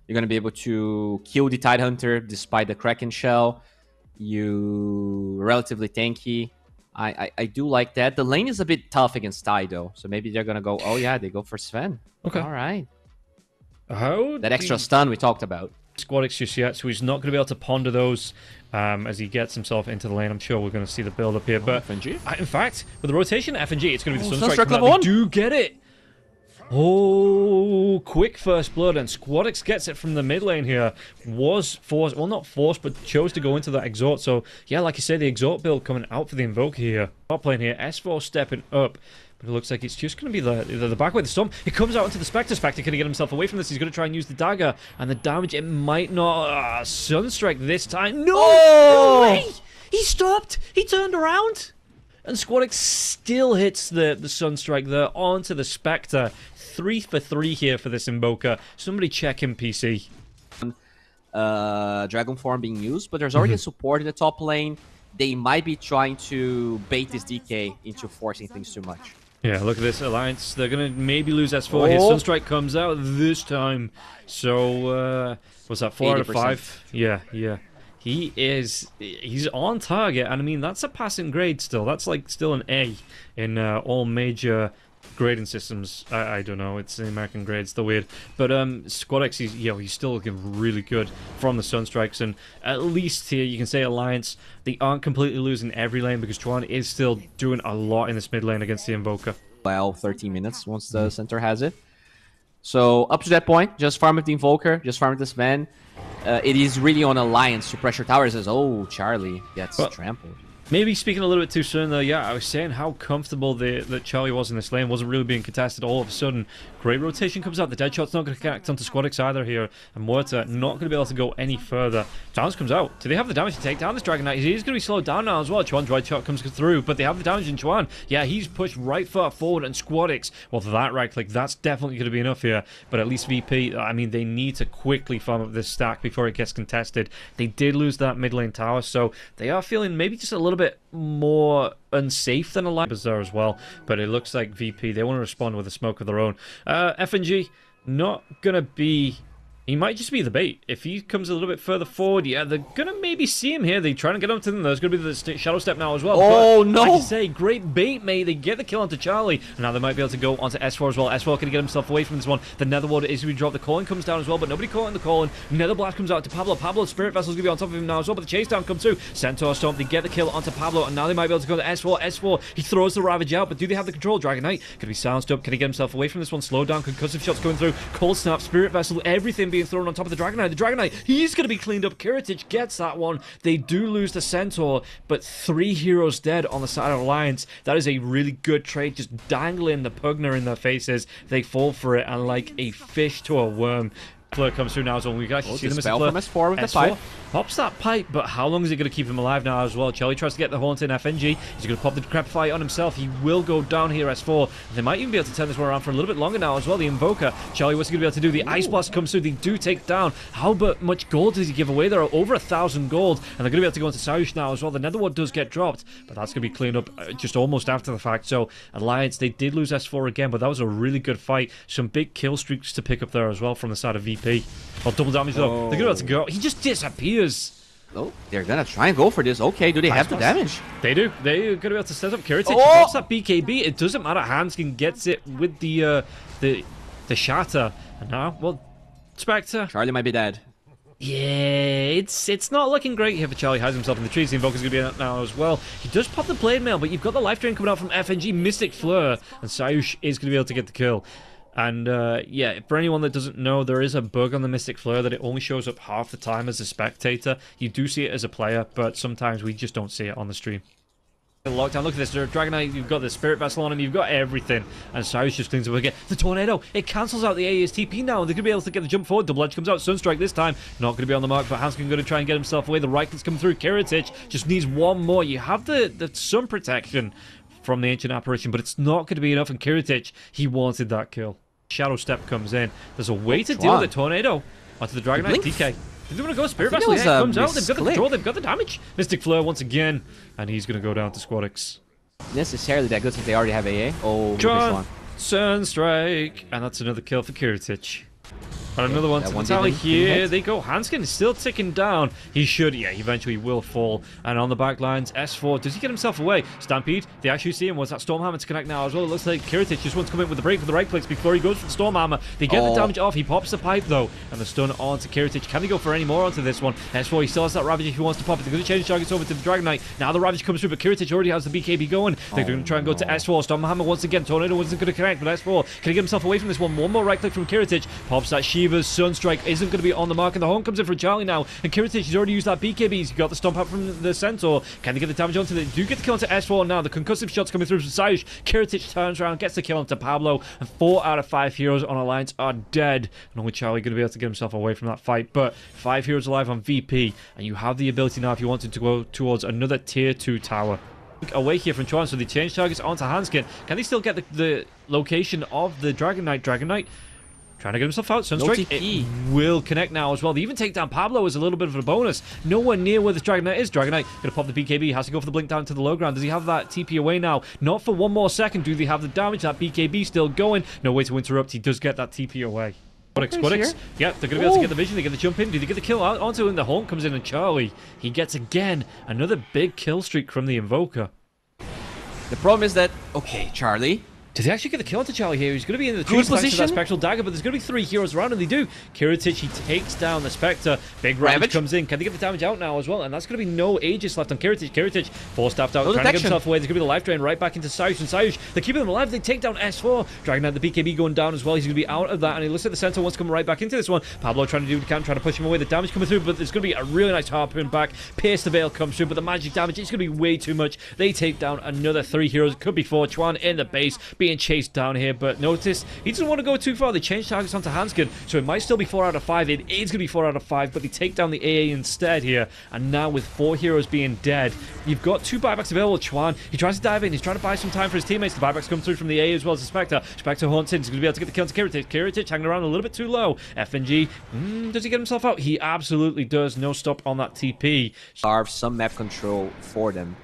You're going to be able to kill the Tidehunter despite the Kraken Shell. You relatively tanky. I do like that. The lane is a bit tough against Tide, though. So maybe they're going to go... Oh, yeah, they go for Sven. Okay. All right. How that extra stun we talked about. Squadix just yet, so he's not going to be able to ponder those as he gets himself into the lane. I'm sure we're going to see the build up here. But FNG? In fact, with the rotation FNG, it's going to be the Sunstrike Sunstrike level 1. They do get it. Oh, quick first blood, and Squadix gets it from the mid lane here. Was forced, well, not forced, but chose to go into that exhort. So, yeah, like you say, the exhort build coming out for the Invoker here. Top lane here, S4 stepping up. But it looks like it's just going to be the back way. The Storm, he comes out into the Spectre. Spectre can get himself away from this. He's going to try and use the dagger. And the damage, it might not... Sunstrike this time. No! Oh! No way! He stopped! He turned around! And Squadix still hits the Sunstrike there onto the Spectre. 3 for 3 here for this Invoker. Somebody check him, PC. Dragon form being used, but there's already a support in the top lane. They might be trying to bait this DK into forcing things too much. Yeah, look at this Alliance. They're going to maybe lose S4 here. Sunstrike comes out this time. So, what's that, 4 out of 5? Yeah. He's on target, and I mean, that's a passing grade still. That's like still an A in all major grading systems. I don't know, it's the American grade, still weird. But Squadix, he's still looking really good from the Sunstrikes, and at least here you can say Alliance, they aren't completely losing every lane because Chuan is still doing a lot in this mid lane against the Invoker. Well, 13 minutes once the center has it. So up to that point, just farm with the Invoker, just farm with the Sven. It is really on Alliance to pressure towers as, oh, Charlie gets trampled. Maybe speaking a little bit too soon though, yeah, I was saying how comfortable that Charlie was in this lane, wasn't really being contested all of a sudden. Great rotation comes out, the Deadshot's not going to connect onto Squadix either here, and Muerta not going to be able to go any further. Challenge comes out. Do they have the damage to take down this Dragon Knight? He's going to be slowed down now as well. Chuan's right shot comes through, but they have the damage in Chuan. Yeah, he's pushed right far forward, and Squadix, well, that right click, that's definitely going to be enough here, but at least VP, I mean, they need to quickly farm up this stack before it gets contested. They did lose that mid lane tower, so they are feeling maybe just a little bit more unsafe than Alliance there as well, but it looks like VP, they want to respond with a smoke of their own. FNG, not gonna be... He might just be the bait. If he comes a little bit further forward, yeah, they're gonna maybe see him here. They're trying to get up to them. There's gonna be the Shadow Step now as well. Oh, but, no! Like I say, great bait, mate. They get the kill onto Charlie. And now they might be able to go onto S4 as well. S4 can get himself away from this one. The Netherworld is going to be dropped. The Calling comes down as well, but nobody caught in the Calling. Netherblast comes out to Pablo. Pablo's Spirit Vessel's going to be on top of him now as well, but the chase down comes through. Centaur Storm, they get the kill onto Pablo, and now they might be able to go to S4. S4, he throws the Ravage out, but do they have the control? Dragon Knight can be silenced up. Can he get himself away from this one? Slow down, concussive shots going through. Cold Snap, Spirit Vessel, everything being thrown on top of the Dragon Knight. The Dragon Knight, he's going to be cleaned up. Kiritich gets that one. They do lose the Centaur, but 3 heroes dead on the side of Alliance. That is a really good trade, just dangling the Pugner in their faces. They fall for it, and like a fish to a worm, Fleur comes through now as well. We can actually see the spell from S4 with the pipe. Pops that pipe, but how long is it going to keep him alive now as well? Charlie tries to get the Haunt in FNG. He's going to pop the Decrepify on himself. He will go down here, S4. They might even be able to turn this one around for a little bit longer now as well. The Invoker. Charlie, what's he going to be able to do? The Ice Blast comes through. They do take down. How much gold does he give away? There are over 1,000 gold, and they're going to be able to go into Saryush now as well. The Netherworld does get dropped, but that's going to be cleaned up just almost after the fact. So, Alliance, they did lose S4 again, but that was a really good fight. Some big kill streaks to pick up there as well from the side of VP. Oh, double damage though. They're going to be able to go. He just disappears. Oh, they're gonna try and go for this. Okay, do they have the damage? They do. They're gonna be able to set up Kiritich. He pops that BKB. It doesn't matter. Hanskin gets it with the shatter. And now, well, Spectre. Charlie might be dead. Yeah, it's not looking great here for Charlie. Hides himself in the trees. The Invoker's gonna be out now as well. He does pop the Blade Mail, but you've got the Life Drain coming out from FNG. Mystic Fleur, and Saryush is gonna be able to get the kill. And, yeah, for anyone that doesn't know, there is a bug on the Mystic Fleur that it only shows up half the time as a spectator. You do see it as a player, but sometimes we just don't see it on the stream. Lockdown, look at this. Dragon Knight, you've got the Spirit Vessel on him, you've got everything. And Cyrus just cleans up again. The Tornado, it cancels out the ASTP now. They're going to be able to get the jump forward. Double Edge comes out. Sunstrike this time. Not going to be on the mark, but Hanskin going to try and get himself away. The right click's coming through. Kiritich just needs one more. You have the sun protection from the Ancient Apparition, but it's not going to be enough. And Kiritich, he wanted that kill. Shadow Step comes in. There's a way to deal with the Tornado onto the Dragon Knight DK. They want to go Spirit Vessel. Yeah, it comes out. They've got the control. They've got the damage. Mystic Fleur once again, and he's going to go down to Squadix. Necessarily that good since they already have AA. Oh, John, Sunstrike, and that's another kill for Kiritich. And another one to the one tally didn't here. hit. They go. Hanskin is still ticking down. He should. Yeah, he eventually will fall. And on the back lines, S4. Does he get himself away? Stampede. They actually see him. Was that Stormhammer to connect now as well? It looks like Kiritich just wants to come in with the break for the right clicks before he goes for the Stormhammer. They get the damage off. He pops the pipe though. And the stun onto Kiritich. Can he go for any more onto this one? S4, he still has that Ravage if he wants to pop it. They're going to change targets over to the Dragon Knight. Now the Ravage comes through, but Kiritich already has the BKB going. They're going to try and go to S4. Stormhammer once again. Tornado wasn't going to connect, but S4 can he get himself away from this one? One more right click from Kiritich. Pops that Shiva's Sunstrike. Isn't going to be on the mark, and the horn comes in for Charlie now. And Kiritich has already used that BKB. He's got the stomp up from the Centaur. Can they get the damage onto the? Do get the kill onto S4 now. The concussive shots coming through from Sayush. Kiritich turns around, gets the kill onto Pablo, and 4 out of 5 heroes on Alliance are dead. And only Charlie going to be able to get himself away from that fight. But 5 heroes alive on VP, and you have the ability now if you wanted to go towards another tier 2 tower. Away here from Chuan, so they change targets onto Hanskin. Can they still get the location of the Dragon Knight? Dragon Knight trying to get himself out. Sunstrike, it will connect now as well. They even take down Pablo as a little bit of a bonus. Nowhere near where this Dragon Knight is. Dragon Knight going to pop the BKB. Has to go for the blink down to the low ground. Does he have that TP away now? Not for one more second. Do they have the damage? That BKB still going. No way to interrupt. He does get that TP away. Squadix. Yep, they're going to be able to get the vision. They get the jump in. Do they get the kill out onto him? The horn comes in and Charlie, he gets again another big kill streak from the Invoker. The problem is that, okay, Charlie. Does he actually get the kill onto Charlie here? He's going to be in the trees thanks to that Spectral Dagger, but there's going to be 3 heroes around, and they do. Kiritich, he takes down the Spectre. Big Ravage comes in. Can they get the damage out now as well? And that's going to be no Aegis left on Kiritich. Kiritich, 4-staffed out, trying to get himself away. There's going to be the life drain right back into Sayush, and Sayush, they're keeping him alive. They take down S4. Dragging out the BKB going down as well. He's going to be out of that, and he looks like the Centaur wants to come right back into this one. Pablo trying to do what he can, trying to push him away. The damage coming through, but there's going to be a really nice harpoon back. Pierce the Veil comes through, but the magic damage is going to be way too much. They take down another 3 heroes. It could be 4. Chuan in the base, being chased down here, but notice he doesn't want to go too far. They change targets onto Hanskin, so it might still be 4 out of 5. It is going to be 4 out of 5, but they take down the AA instead here. And now with 4 heroes being dead, you've got 2 buybacks available. Chuan, he tries to dive in. He's trying to buy some time for his teammates. The buybacks come through from the AA as well as the Spectre. Spectre haunts in. He's going to be able to get the kill to Kiritich. Kiritich hanging around a little bit too low. FNG, does he get himself out? He absolutely does. No stop on that TP. Carve some map control for them.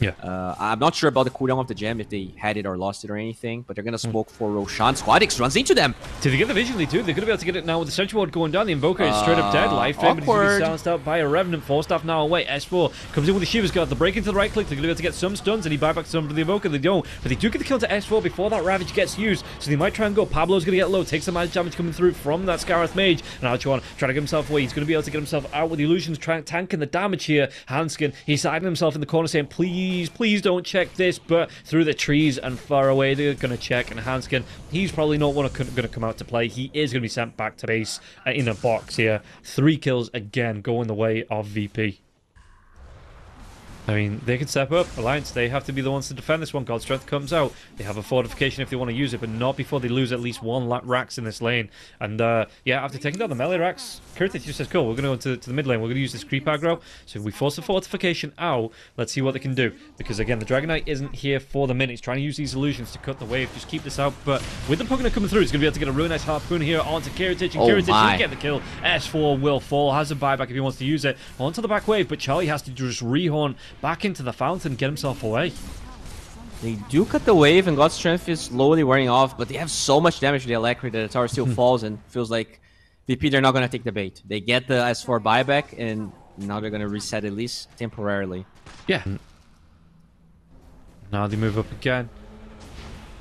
Yeah. I'm not sure about the cooldown of the gem, if they had it or lost it or anything, but they're going to smoke for Roshan. Squadix runs into them. Did they get the vision? They do. They're going to be able to get it now with the Sentry Ward going down. The Invoker is straight up dead. Life Drain, but he's going to be silenced out by a Revenant. 4-staff now away. S4 comes in with the Shiva's Guard. The break into the right click. They're going to be able to get some stuns, and he buybacks some to the Invoker. They don't. But they do get the kill to S4 before that Ravage gets used, so they might try and go. Pablo's going to get low. Takes some magic damage coming through from that Scarith Mage. Now Chuan trying to get himself away. He's going to be able to get himself out with the illusions, tanking the damage here. Hanskin, he's hiding himself in the corner saying, please, please don't check this, but through the trees and far away they're going to check, and Hanskin, he's probably not going to come out to play. He is going to be sent back to base in a box here. 3 kills again going the way of VP. I mean, they can step up. Alliance, they have to be the ones to defend this one. God's Strength comes out. They have a fortification if they want to use it, but not before they lose at least 1 Rax in this lane. And yeah, after taking down the melee Rax, Kiritich just says, cool, we're going to go to the mid lane. We're going to use this creep aggro. So if we force the fortification out, let's see what they can do. Because again, the Dragon Knight isn't here for the minute. He's trying to use these illusions to cut the wave. Just keep this out. But with the Pugna coming through, he's going to be able to get a really nice harpoon here onto Kiritich. And Kiritich will get the kill. S4 will fall. Has a buyback if he wants to use it. Onto the back wave, but Charlie has to just rehorn back into the fountain and get himself away. They do cut the wave, and God's Strength is slowly wearing off, but they have so much damage to the Electric that the tower still falls, and feels like VP, they're not going to take the bait. They get the S4 buyback, and now they're going to reset at least temporarily. Yeah. Now they move up again.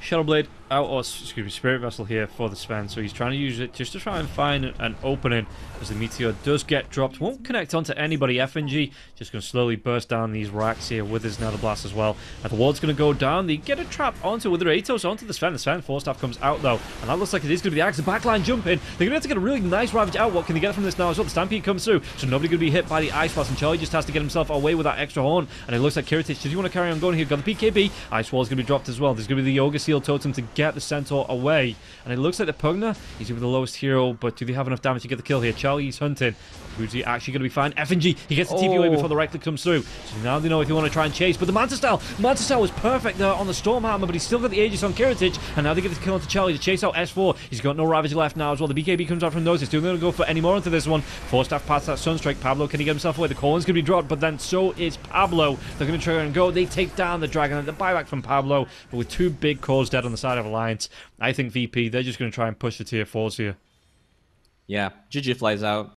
Shadowblade out, or excuse me, Spirit Vessel here for the Sven, so he's trying to use it just to try and find an opening as the Meteor does get dropped. Won't connect onto anybody. FNG just going to slowly burst down these racks here with his Nether Blast as well. And the ward's going to go down. They get a trap onto with their Atos onto the Sven. The Sven 4-staff comes out though, and that looks like it is going to be the Axe. The backline jump in. They're going to have to get a really nice Ravage out. What can they get from this now as well? The Stampede comes through, so nobody going to be hit by the Ice Blast, and Charlie just has to get himself away with that extra horn. And it looks like Kiritich, does he want to carry on going here? Got the PKB. Ice Wall is going to be dropped as well. There's going to be the Yoga Seal Totem to get the Centaur away. And it looks like the Pugna, he's even the lowest hero, but do they have enough damage to get the kill here? Charlie's hunting. Who's he actually going to be fine? FNG, he gets the TP away before the right click comes through. So now they know if you want to try and chase. But the Manta Style was perfect there on the Stormhammer, but he's still got the Aegis on Kiritich. And now they get the kill onto Charlie to chase out S4. He's got no Ravage left now as well. The BKB comes out from those. He's still going to go for any more into this one. 4-staff past that Sunstrike. Pablo, can he get himself away? The Corn's going to be dropped, but then so is Pablo. They're going to try and go. They take down the Dragon. The buyback from Pablo, but with 2 big cores dead on the side of Alliance, I think VP, they're just going to try and push the tier 4s here. Yeah, GG flies out.